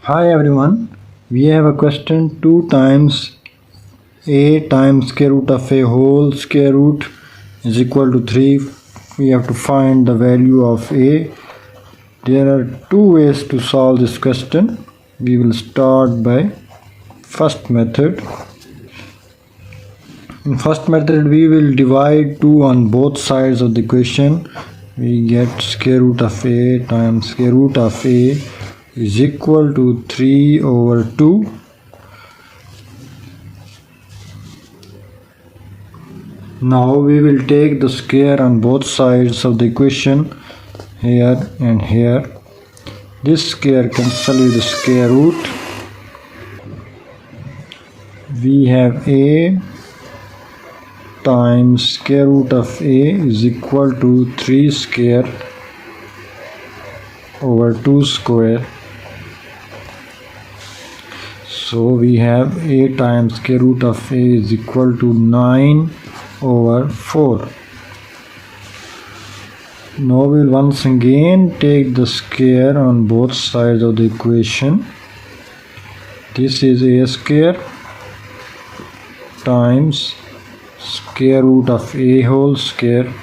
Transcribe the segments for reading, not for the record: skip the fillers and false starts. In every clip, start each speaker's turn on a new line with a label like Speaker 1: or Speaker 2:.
Speaker 1: Hi everyone, we have a question 2 times a times square root of a whole square root is equal to 3. We have to find the value of a. There are two ways to solve this question. We will start by first method. In first method we will divide 2 on both sides of the equation. We get square root of a times square root of a is equal to 3 over 2. Now we will take the square on both sides of the equation, here and here. This square cancels with the square root. We have a times square root of a is equal to 3 square over 2 square. So we have a times square root of a is equal to 9 over 4. Now we will once again take the square on both sides of the equation. This is a square times square root of a whole square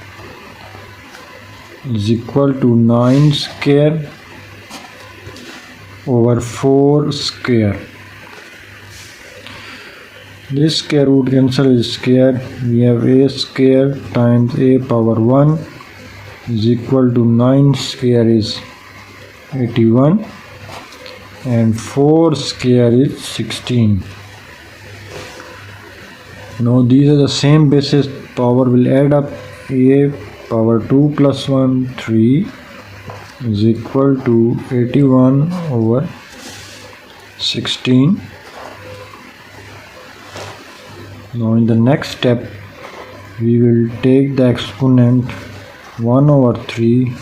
Speaker 1: is equal to 9 square over 4 square. This square root cancels is square. We have a square times a power 1 is equal to 9 square is 81 and 4 square is 16. Now these are the same bases. Power will add up. A power 2 plus 1 3 is equal to 81 over 16. Now in the next step we will take the exponent 1 over 3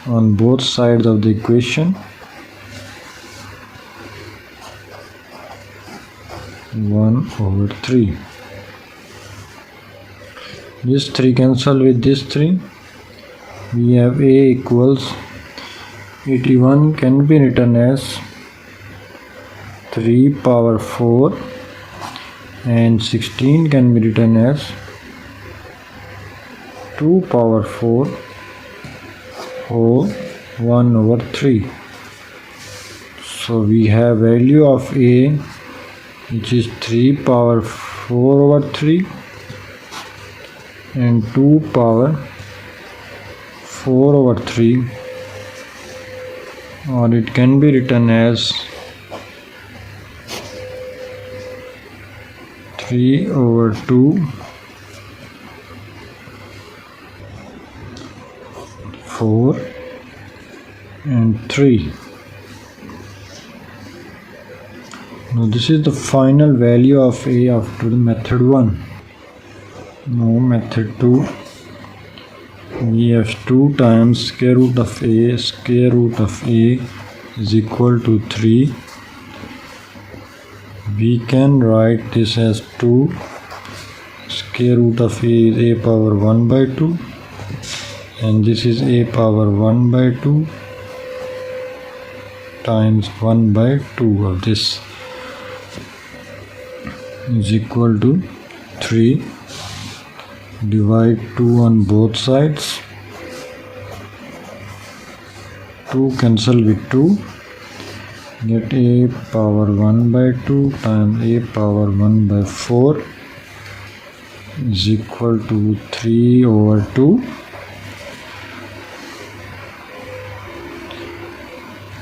Speaker 1: on both sides of the equation. 1 over 3. This 3 cancel with this 3. We have a equals 81 can be written as 3 power 4 and 16 can be written as 2 power 4 whole 1 over 3. So we have value of a which is 3 power 4 over 3 and 2 power 4 over 3, or it can be written as 3 over 2 4 and 3. Now this is the final value of a after the method 1. Now method 2, we have 2 times square root of a is equal to 3. We can write this as 2 square root of a is a power 1 by 2 and this is a power 1 by 2 times 1 by 2 of this is equal to 3. Divide 2 on both sides. 2 cancel with 2. Get a power 1 by 2 times a power 1 by 4 is equal to 3 over 2.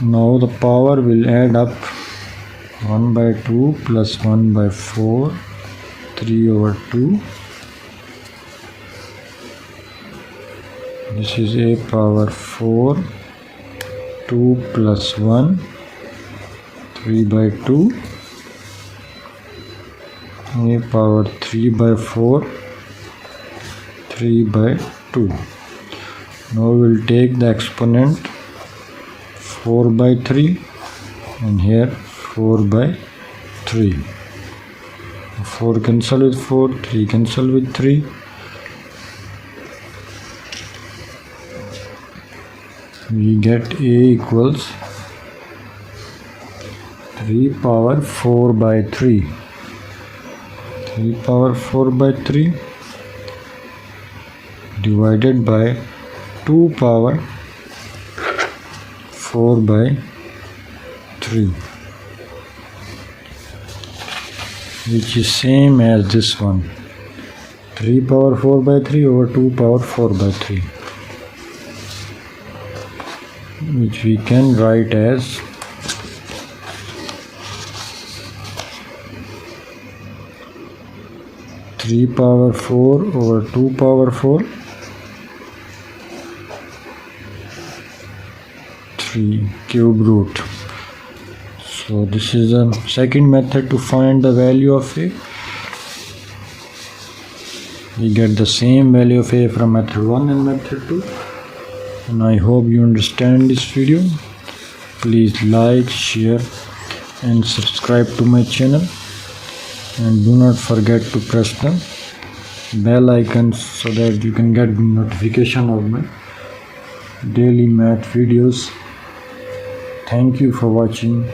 Speaker 1: Now the power will add up. 1 by 2 plus 1 by 4, 3 over 2. This is a power 4, 2 plus 1, 3 by 2, a power 3 by 4, 3 by 2. Now we will take the exponent 4 by 3 and here 4 by 3. 4 cancel with 4, 3 cancel with 3. We get a equals 3 power 4 by 3. 3 power 4 by 3 divided by 2 power 4 by 3, which is same as this one. 3 power 4 by 3 over 2 power 4 by 3, which we can write as 3 power 4 over 2 power 4, 3 cube root. So this is the second method to find the value of a. We get the same value of a from method 1 and method 2. And I hope you understand this video. Please like, share and subscribe to my channel. And do not forget to press the bell icon so that you can get notification of my daily math videos. Thank you for watching.